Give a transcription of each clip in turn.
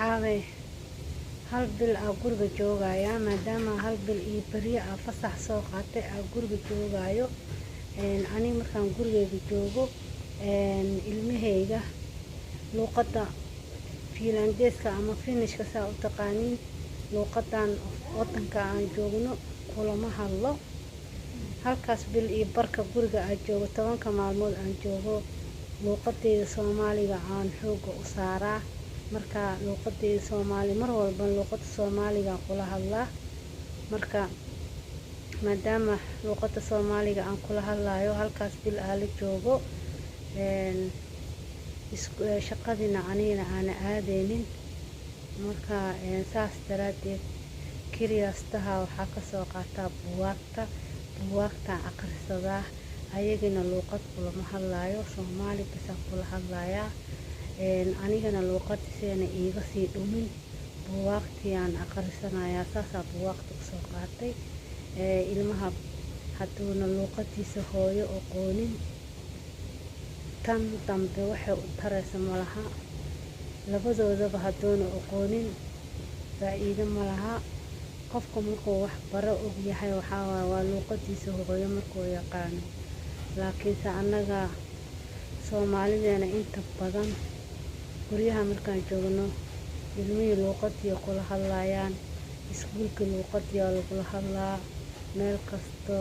asxaabey hal bil aa guriga joogaya maadaama hal bil iyo bari aa fasax soo qaatay aa guriga joogayo aniga markaan gurigeyga joogo ilmaheyga luqada Finlandeeska ama Finishka saa u taqaanin luqadan wadanka aan joogno kulama hadlo halkaas bil iyo barka guriga aan joogo 10 maalmood aan joogo luqadeeda Soomaaliga aan xoog u saaraa marka luqadeeda Soomaali mar walba luqada Soomaaliga kula hadlaa marka maadaama luqada Soomaaliga aan kula hadlayo halkaas bil aan la joogo shaqadina aniga aan aadeynin marka saas daraadeed kiriyaastaha waxa ka soo qaataa buugaagta akhrisada ayagina luqad kulama hadlayo Soomaali bas kula hadlaya anigana luqadiisana iiga sii dhumin buugaagtii aan akhrisanaya saasa buugaagta ku soo qaatay ilmaha haduuna luqadiisa hooyo aqoonin tan dambe waxay u taraysa malaha labadoodaba haduuna aqoonin faa'iido malaha qofka markuu wax baro og yahay waxa waa luqadiisa hooyo markuu yaqaan laakiin anaga Soomaalideena inta badan guriyaha markaan joogno ilmihii luqadii kula hadlayaan iskuulka luqadii lagu hadlaa meel kasto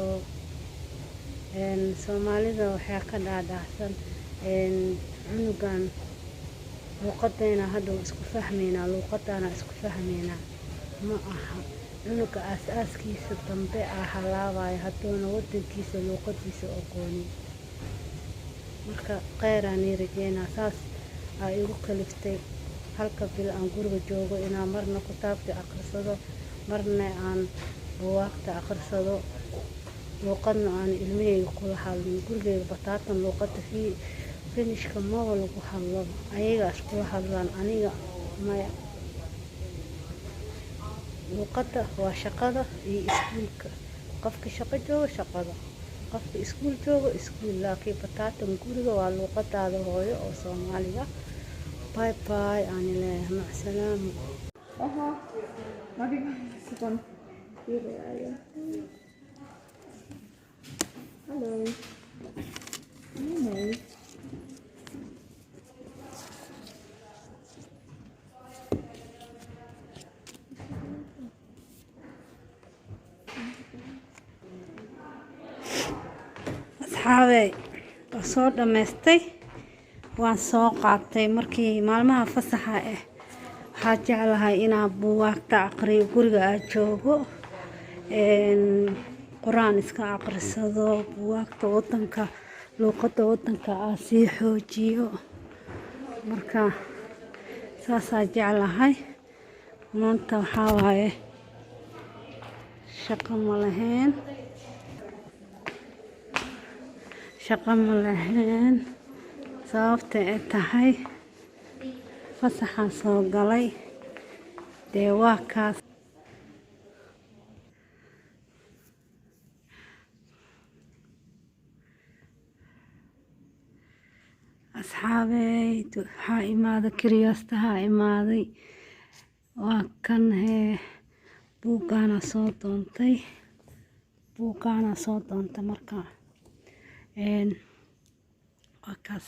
Soomaalida waxa ka dhaadhacsan cunugan luqadeena hadda isku fahmayna luqadana isku fahmayna ma aha cunuga aasaaskiisa dambe halaabay haduuna wadankiisa luqadiisa aqoonin marka qeyraan rajeyna saas ay ugu kaliftay halka bil aan guriga joogo inaan marna kitaabka akhrisado marna aan buugaagta akhrisado luqadna aan ilmaheyga kula hadlin gurigeyga bataatan luqada Finishka ma lagu hadlo ayaga isku hadlaan aniga maya luqada waa shaqada iyo iskuulka qofka shaqo joogo shaqada qofka iskuul joogo iskuul laakiin bataatan guriga waa luqadaada hooyo oo Soomaaliga bye bye aan leeyahay mac salaamo hello asxaabey soo dhameystay waan soo qaatay markii maalmaha fasaxa waxaa jeclahay inaan buugaagta aqriyo guriga aan joogo quraan iska akhrisado buugaagta wadanka luqada wadanka aan sii xoojiyo marka saasa jeclahay maanta waxa waaye shaqo ma lahayn sababta ay tahay fasaxan soo galay dee waa kaas asxaabey waxaa imaaday kiriyaastaha imaaday waa kan buugaana soo doontay marka waa kaas